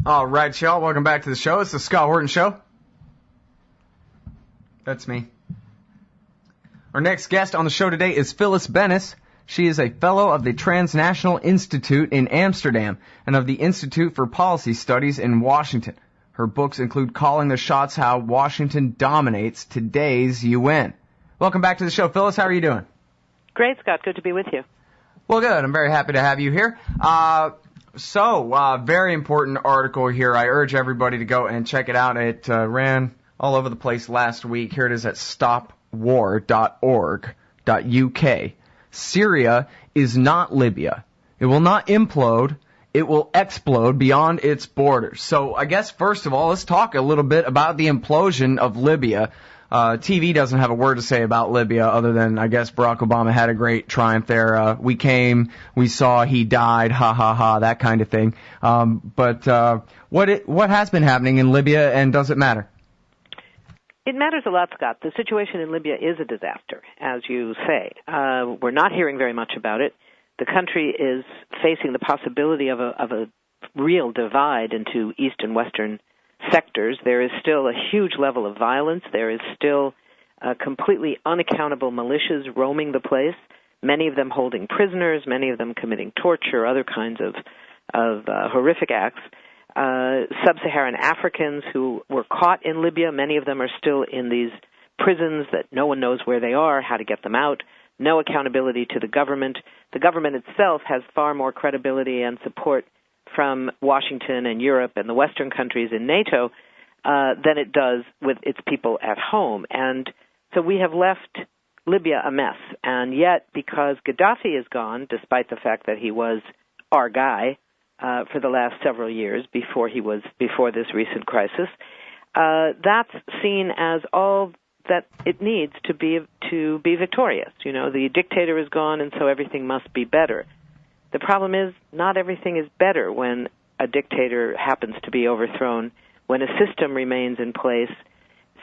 All right, y'all. Welcome back to the show. It's the Scott Horton Show. That's me. Our next guest on the show today is Phyllis Bennis. She is a fellow of the Transnational Institute in Amsterdam and of the Institute for Policy Studies in Washington. Her books include Calling the Shots, How Washington Dominates Today's UN. Welcome back to the show. Phyllis, how are you doing? Great, Scott. Good to be with you. Well, good. I'm very happy to have you here. Very important article here. I urge everybody to go and check it out. It ran all over the place last week. Here it is at stopwar.org.uk. Syria is not Libya. It will not implode. It will explode beyond its borders. So I guess, first of all, let's talk a little bit about the implosion of Libya. TV doesn't have a word to say about Libya other than, I guess, Barack Obama had a great triumph there. We came, we saw, he died, ha ha ha, that kind of thing. But what has been happening in Libya, and does it matter? It matters a lot, Scott. The situation in Libya is a disaster, as you say. We're not hearing very much about it. The country is facing the possibility of a real divide into east and western sectors. There is still a huge level of violence. There is still completely unaccountable militias roaming the place, many of them holding prisoners, many of them committing torture, other kinds of horrific acts. Sub-Saharan Africans who were caught in Libya, many of them are still in these prisons that no one knows where they are, how to get them out, no accountability to the government. The government itself has far more credibility and support from Washington and Europe and the Western countries in NATO than it does with its people at home. And so we have left Libya a mess. And yet, because Gaddafi is gone, despite the fact that he was our guy for the last several years before this recent crisis, that's seen as all that it needs to be victorious. You know, the dictator is gone, and so everything must be better. The problem is not everything is better when a dictator happens to be overthrown, when a system remains in place.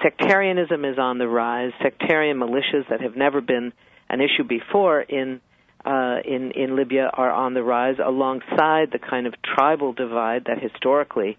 Sectarianism is on the rise. Sectarian militias that have never been an issue before in Libya are on the rise, alongside the kind of tribal divide that historically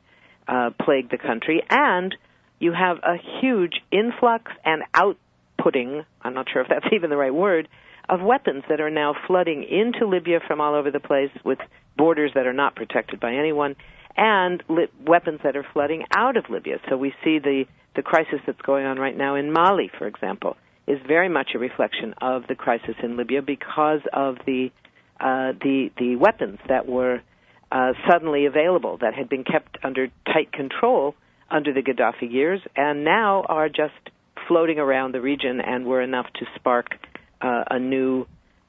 plagued the country. And you have a huge influx and outputting, I'm not sure if that's even the right word, of weapons that are now flooding into Libya from all over the place, with borders that are not protected by anyone, and weapons that are flooding out of Libya. So we see the crisis that's going on right now in Mali, for example, is very much a reflection of the crisis in Libya because of the weapons that were suddenly available, that had been kept under tight control under the Gaddafi years, and now are just floating around the region and were enough to spark a new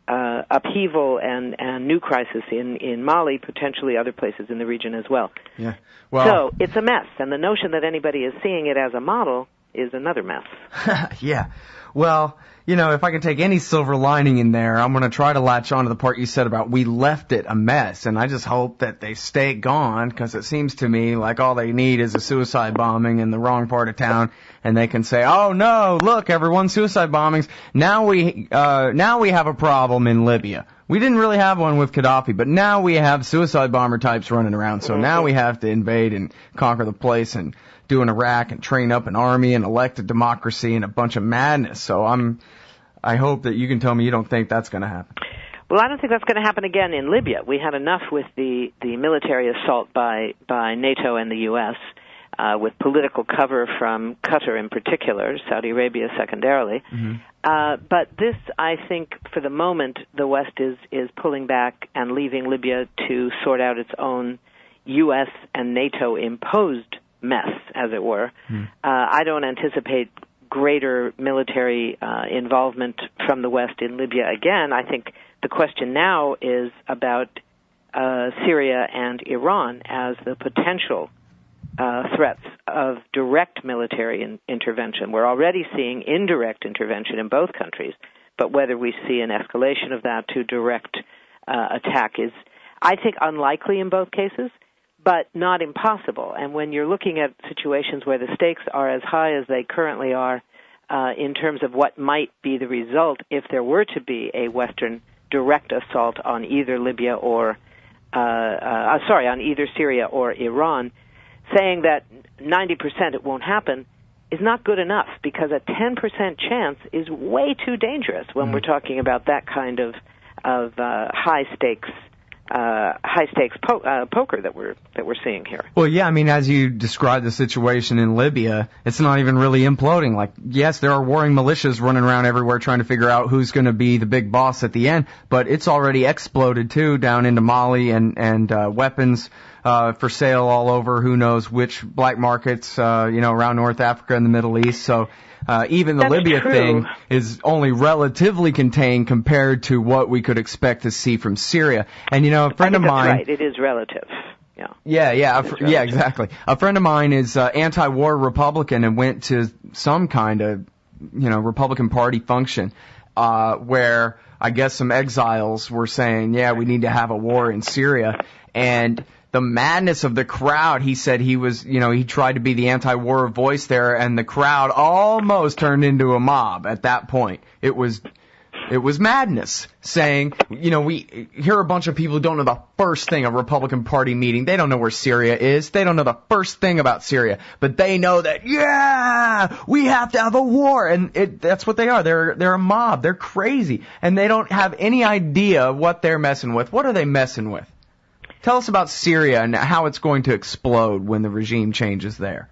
upheaval and new crisis in Mali, potentially other places in the region as well. Yeah. Well, so it's a mess, and the notion that anybody is seeing it as a model is another mess. Yeah. Well, you know, if I can take any silver lining in there, I'm going to try to latch on to the part you said about we left it a mess, and I just hope that they stay gone, because it seems to me like all they need is a suicide bombing in the wrong part of town, and they can say, oh no, look, everyone, suicide bombings. Now we have a problem in Libya. We didn't really have one with Gaddafi, but now we have suicide bomber types running around, so now we have to invade and conquer the place and do an Iraq and train up an army and elect a democracy and a bunch of madness. So I hope that you can tell me you don't think that's going to happen. Well, I don't think that's going to happen again in Libya. We had enough with the military assault by NATO and the U.S., with political cover from Qatar in particular, Saudi Arabia secondarily. Mm-hmm. But this, I think, for the moment, the West is pulling back and leaving Libya to sort out its own U.S. and NATO-imposed mess, as it were. I don't anticipate greater military involvement from the West in Libya again. I think the question now is about Syria and Iran as the potential threats of direct military intervention. We're already seeing indirect intervention in both countries, but whether we see an escalation of that to direct attack is, I think, unlikely in both cases, but not impossible. And when you're looking at situations where the stakes are as high as they currently are in terms of what might be the result if there were to be a Western direct assault on either Libya or on either Syria or Iran, saying that 90% it won't happen is not good enough, because a 10% chance is way too dangerous when we're talking about that kind of high stakes poker that we're seeing here. Well, yeah, I mean, as you described the situation in Libya, it's not even really imploding. Like, yes, there are warring militias running around everywhere trying to figure out who's going to be the big boss at the end, but it's already exploded too down into Mali, and weapons for sale all over. Who knows which black markets, around North Africa and the Middle East. So even the That's Libya true. thing is only relatively contained compared to what we could expect to see from Syria. And, a friend of mine... Right, it is relative. Yeah. Yeah, exactly. A friend of mine is anti-war Republican and went to some kind of, Republican Party function where I guess some exiles were saying, yeah, we need to have a war in Syria. And the madness of the crowd, he said he was, he tried to be the anti-war voice there, and the crowd almost turned into a mob at that point. It was madness, saying, we here are a bunch of people who don't know the first thing, a Republican Party meeting. They don't know where Syria is. They don't know the first thing about Syria. But they know that, we have to have a war. And that's what they are. They're a mob. They're crazy. And they don't have any idea what they're messing with. What are they messing with? Tell us about Syria and how it's going to explode when the regime changes there.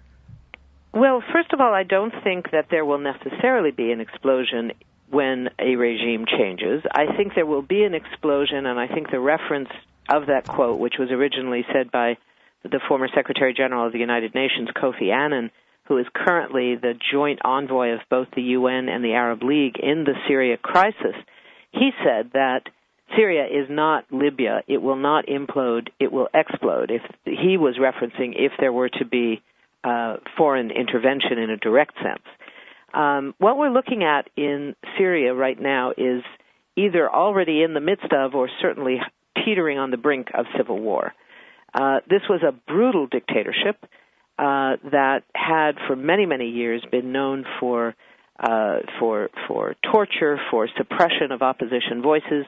Well, first of all, I don't think that there will necessarily be an explosion when a regime changes. I think there will be an explosion, and I think the reference of that quote, which was originally said by the former Secretary General of the United Nations, Kofi Annan, who is currently the joint envoy of both the UN and the Arab League in the Syria crisis, he said that Syria is not Libya. It will not implode. It will explode. He was referencing if there were to be foreign intervention in a direct sense. What we're looking at in Syria right now is either already in the midst of or certainly teetering on the brink of civil war. This was a brutal dictatorship that had for many, many years been known for torture, for suppression of opposition voices.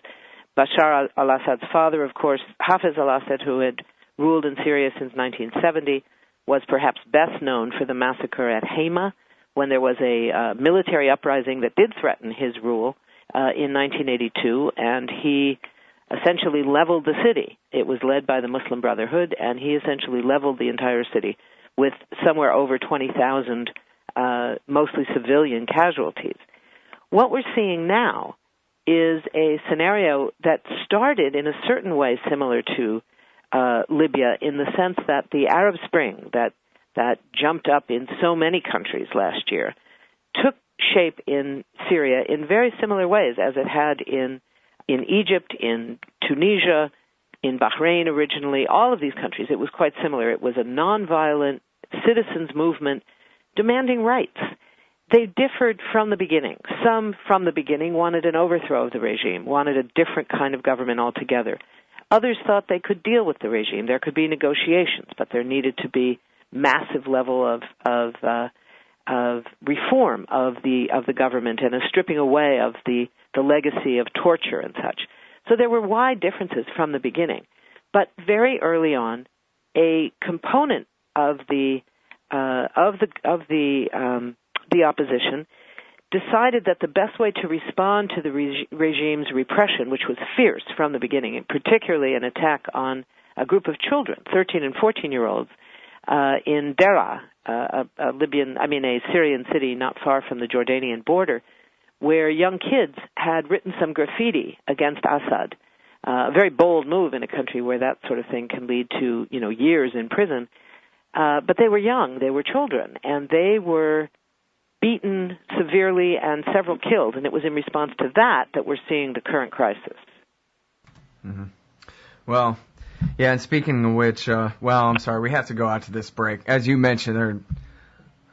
Bashar al-Assad's father, of course, Hafez al-Assad, who had ruled in Syria since 1970, was perhaps best known for the massacre at Hama, when there was a military uprising that did threaten his rule in 1982, and he essentially leveled the city. It was led by the Muslim Brotherhood, and he essentially leveled the entire city with somewhere over 20,000 mostly civilian casualties. What we're seeing now is a scenario that started in a certain way similar to Libya, in the sense that the Arab Spring that jumped up in so many countries last year took shape in Syria in very similar ways as it had in Egypt, in Tunisia, in Bahrain originally, all of these countries. It was quite similar. It was a nonviolent citizens movement demanding rights. They differed from the beginning. Some from the beginning wanted an overthrow of the regime, wanted a different kind of government altogether. Others thought they could deal with the regime. There could be negotiations, but there needed to be massive level of reform of the government and a stripping away of the legacy of torture and such. So there were wide differences from the beginning. But very early on, a component of the opposition decided that the best way to respond to the regime's repression, which was fierce from the beginning, and particularly an attack on a group of children, 13 and 14-year-olds, in Deraa, a Syrian city not far from the Jordanian border, where young kids had written some graffiti against Assad. A very bold move in a country where that sort of thing can lead to, years in prison. But they were young, they were children, and they were beaten severely and several killed, and it was in response to that we're seeing the current crisis. Mm-hmm. Well, yeah, and speaking of which, I'm sorry, we have to go out to this break. As you mentioned, there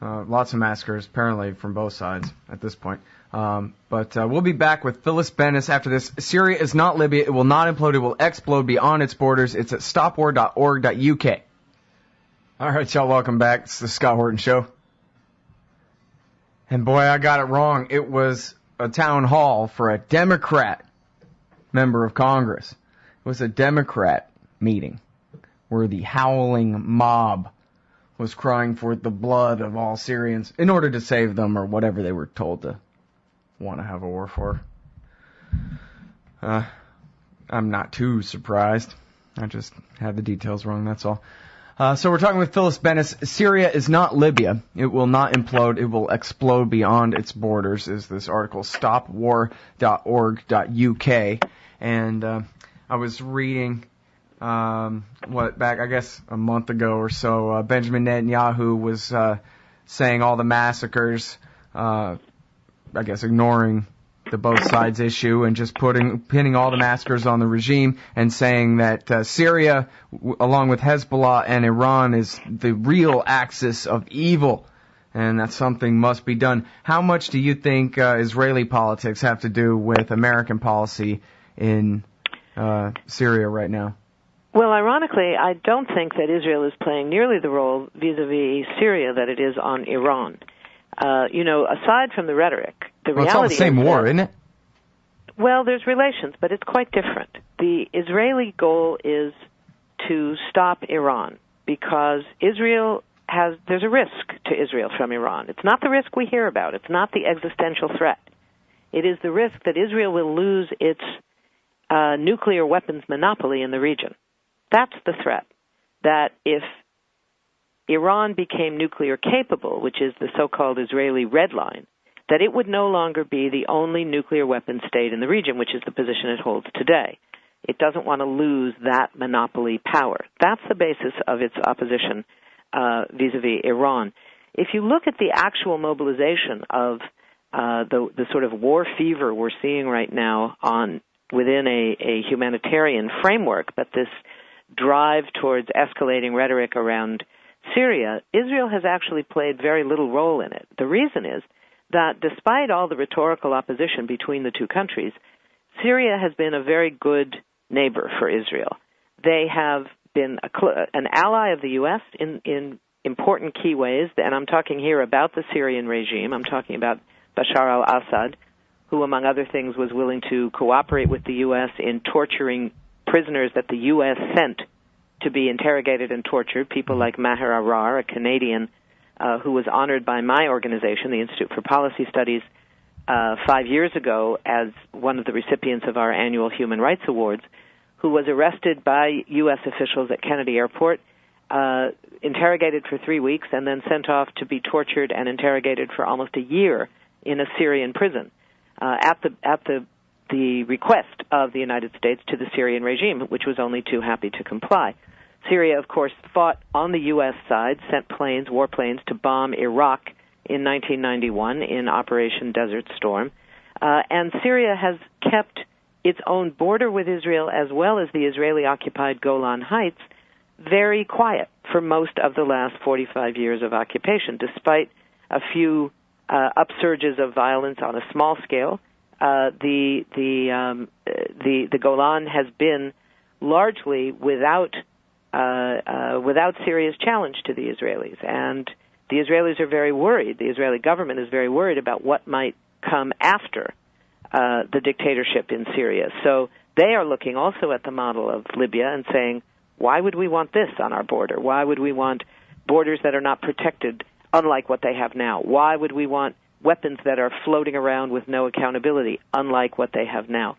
are lots of massacres, apparently, from both sides at this point. But we'll be back with Phyllis Bennis after this. Syria is not Libya. It will not implode. It will explode beyond its borders. It's at stopwar.org.uk. All right, y'all, welcome back. It's the Scott Horton Show. And boy, I got it wrong. It was a town hall for a Democrat member of Congress. It was a Democrat meeting where the howling mob was crying for the blood of all Syrians in order to save them, or whatever they were told to want to have a war for. I'm not too surprised. I just had the details wrong, that's all. So we're talking with Phyllis Bennis. Syria is not Libya. It will not implode. It will explode beyond its borders, is this article, stopwar.org.uk. And I was reading, back, I guess, a month ago or so, Benjamin Netanyahu was saying all the massacres, I guess ignoring the both sides issue and just pinning all the massacres on the regime and saying that Syria, along with Hezbollah and Iran, is the real axis of evil and that something must be done. How much do you think Israeli politics have to do with American policy in Syria right now? Well, ironically, I don't think that Israel is playing nearly the role vis-a-vis Syria that it is on Iran. Aside from the rhetoric, the reality it's all the same war, isn't it? Well, there's relations, but it's quite different. The Israeli goal is to stop Iran because there's a risk to Israel from Iran. It's not the risk we hear about. It's not the existential threat. It is the risk that Israel will lose its nuclear weapons monopoly in the region. That's the threat. That if Iran became nuclear capable, which is the so-called Israeli red line, that it would no longer be the only nuclear weapon state in the region, which is the position it holds today. It doesn't want to lose that monopoly power. That's the basis of its opposition vis-a-vis Iran. If you look at the actual mobilization of the sort of war fever we're seeing right now within a humanitarian framework, but this drive towards escalating rhetoric around Syria, Israel has actually played very little role in it. The reason is that despite all the rhetorical opposition between the two countries, Syria has been a very good neighbor for Israel. They have been an ally of the U.S. in important key ways, and I'm talking here about the Syrian regime. I'm talking about Bashar al-Assad, who, among other things, was willing to cooperate with the U.S. in torturing prisoners that the U.S. sent to be interrogated and tortured, people like Maher Arar, a Canadian who was honored by my organization, the Institute for Policy Studies, 5 years ago as one of the recipients of our annual Human Rights Awards, who was arrested by U.S. officials at Kennedy Airport, interrogated for 3 weeks, and then sent off to be tortured and interrogated for almost a year in a Syrian prison at the request of the United States to the Syrian regime, which was only too happy to comply. Syria, of course, fought on the U.S. side, sent warplanes to bomb Iraq in 1991 in Operation Desert Storm. And Syria has kept its own border with Israel as well as the Israeli-occupied Golan Heights very quiet for most of the last 45 years of occupation, despite a few upsurges of violence on a small scale. The Golan has been largely without serious challenge to the Israelis, and the Israelis are very worried. The Israeli government is very worried about what might come after the dictatorship in Syria. So they are looking also at the model of Libya and saying, why would we want this on our border? Why would we want borders that are not protected, unlike what they have now? Why would we want weapons that are floating around with no accountability, unlike what they have now?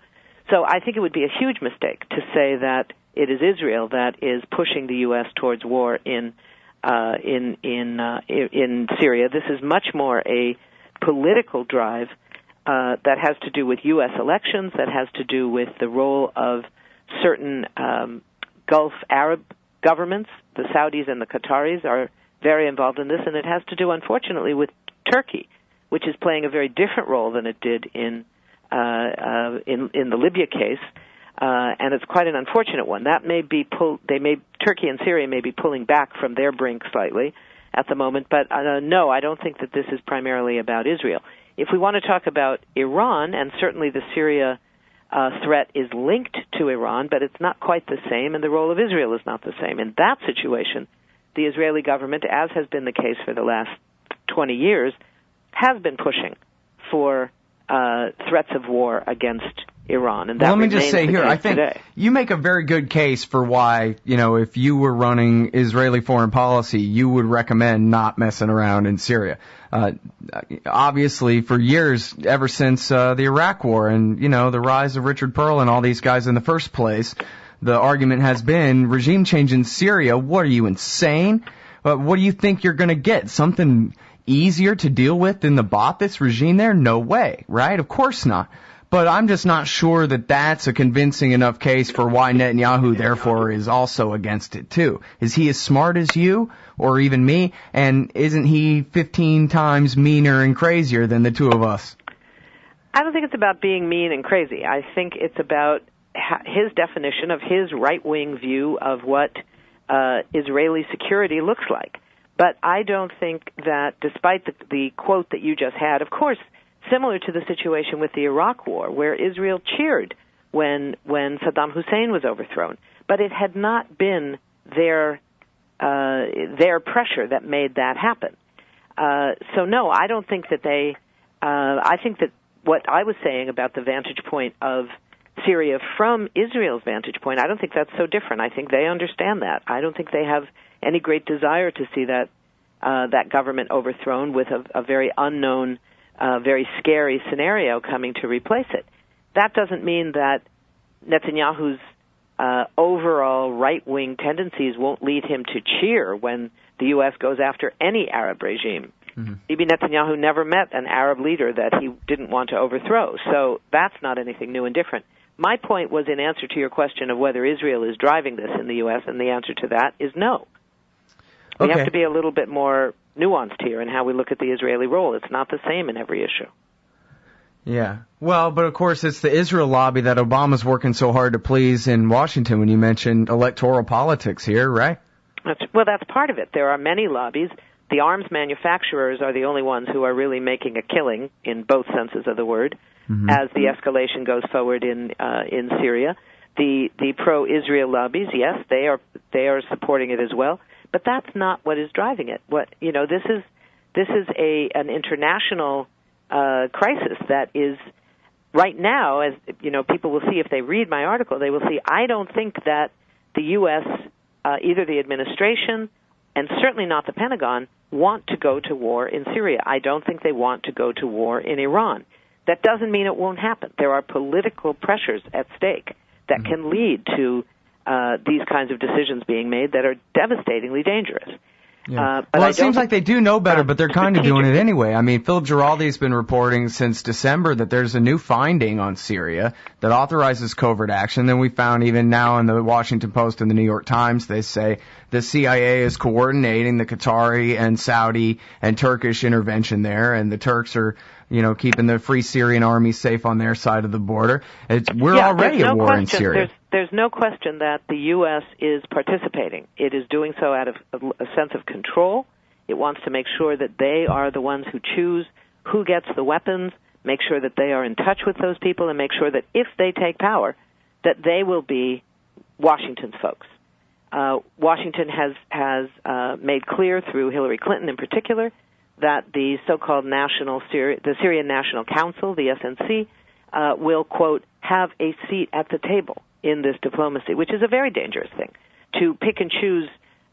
So I think it would be a huge mistake to say that it is Israel that is pushing the U.S. towards war in Syria. This is much more a political drive that has to do with U.S. elections, that has to do with the role of certain Gulf Arab governments. The Saudis and the Qataris are very involved in this, and it has to do, unfortunately, with Turkey, which is playing a very different role than it did in the Libya case, and it's quite an unfortunate one. That may be Turkey and Syria may be pulling back from their brink slightly at the moment, but no, I don't think that this is primarily about Israel. If we want to talk about Iran, and certainly the Syria threat is linked to Iran, but it's not quite the same, and the role of Israel is not the same. In that situation, the Israeli government, as has been the case for the last 20 years, has been pushing for threats of war against Iran. And well, that let me just say here, I think today. you make a very good case for why, if you were running Israeli foreign policy, you would recommend not messing around in Syria. Obviously, for years, ever since the Iraq War and, the rise of Richard Perle and all these guys in the first place, the argument has been regime change in Syria. What are you, insane? What do you think you're going to get? Something easier to deal with than the Ba'athist regime there? No way, right? Of course not. But I'm just not sure that that's a convincing enough case for why Netanyahu, therefore, is also against it, too. Is he as smart as you or even me? And isn't he 15 times meaner and crazier than the two of us? I don't think it's about being mean and crazy. I think it's about his definition of his right-wing view of what Israeli security looks like. But I don't think that, despite the quote that you just had, of course, similar to the situation with the Iraq War, where Israel cheered when Saddam Hussein was overthrown, but it had not been their pressure that made that happen. So no, I don't think that they. I think that what I was saying about the vantage point of Syria from Israel's vantage point, I don't think that's so different. I think they understand that. I don't think they have any great desire to see that government overthrown with a very unknown, very scary scenario coming to replace it. That doesn't mean that Netanyahu's overall right-wing tendencies won't lead him to cheer when the U.S. goes after any Arab regime. Mm-hmm. Bibi Netanyahu never met an Arab leader that he didn't want to overthrow, so that's not anything new and different. My point was in answer to your question of whether Israel is driving this in the U.S., and the answer to that is no. We have to be a little bit more nuanced here in how we look at the Israeli role. It's not the same in every issue. Yeah. Well, but of course it's the Israel lobby that Obama's working so hard to please in Washington when you mentioned electoral politics here, right? That's part of it. There are many lobbies. The arms manufacturers are the only ones who are really making a killing in both senses of the word as the escalation goes forward in Syria. The pro-Israel lobbies, yes, they are supporting it as well. But that's not what is driving it. This is an international crisis that is right now, as people will see if they read my article, they will see. I don't think that the U.S., either the administration, and certainly not the Pentagon, want to go to war in Syria. I don't think they want to go to war in Iran. That doesn't mean it won't happen. There are political pressures at stake that can lead to these kinds of decisions being made that are devastatingly dangerous. Yeah. Well, it seems like they do know better, but they're kind of doing it anyway. I mean, Philip Giraldi's been reporting since December that there's a new finding on Syria that authorizes covert action. Then we found even now in the Washington Post and the New York Times, they say the CIA is coordinating the Qatari and Saudi and Turkish intervention there, and the Turks are, keeping the Free Syrian Army safe on their side of the border. We're already at war in Syria. There's no question that the U.S. is participating. It is doing so out of a sense of control. It wants to make sure that they are the ones who choose who gets the weapons, make sure that they are in touch with those people, and make sure that if they take power, that they will be Washington's folks. Washington has made clear through Hillary Clinton in particular that the so-called the Syrian National Council, the SNC, will, quote, have a seat at the table in this diplomacy, which is a very dangerous thing, to pick and choose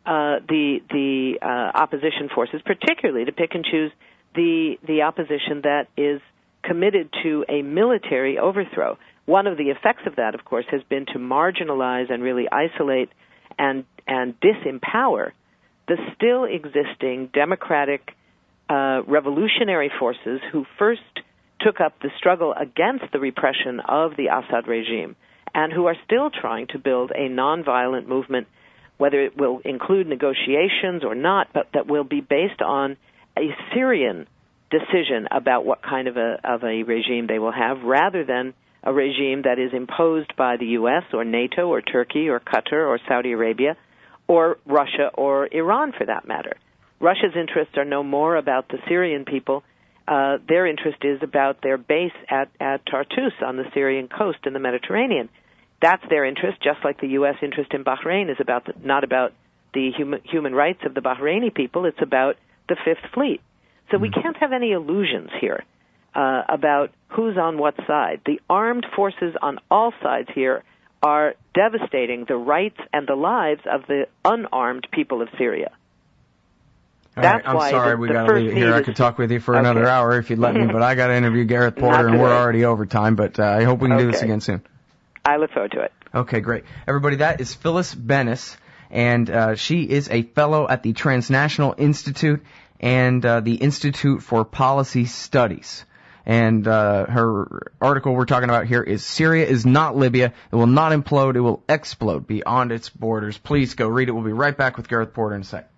the opposition forces, particularly to pick and choose the opposition that is committed to a military overthrow. One of the effects of that, of course, has been to marginalize and really isolate and disempower the still existing democratic revolutionary forces who first took up the struggle against the repression of the Assad regime and who are still trying to build a nonviolent movement, whether it will include negotiations or not, but that will be based on a Syrian decision about what kind of a regime they will have, rather than a regime that is imposed by the U.S. or NATO or Turkey or Qatar or Saudi Arabia or Russia or Iran, for that matter. Russia's interests are no more about the Syrian people. Their interest is about their base at Tartus on the Syrian coast in the Mediterranean. That's their interest, just like the U.S. interest in Bahrain is not about the human rights of the Bahraini people. It's about the Fifth Fleet. So we can't have any illusions here. about who's on what side. The armed forces on all sides here are devastating the rights and the lives of the unarmed people of Syria. That's I'm why sorry, we got to leave it here. I could talk with you for another hour if you'd let me, but I got to interview Gareth Porter, and we're already over time, but I hope we can do this again soon. I look forward to it. Okay, great. Everybody, that is Phyllis Bennis, and she is a fellow at the Transnational Institute and the Institute for Policy Studies. And her article we're talking about here is Syria is not Libya. It will not implode. It will explode beyond its borders. Please go read it. We'll be right back with Gareth Porter in a sec.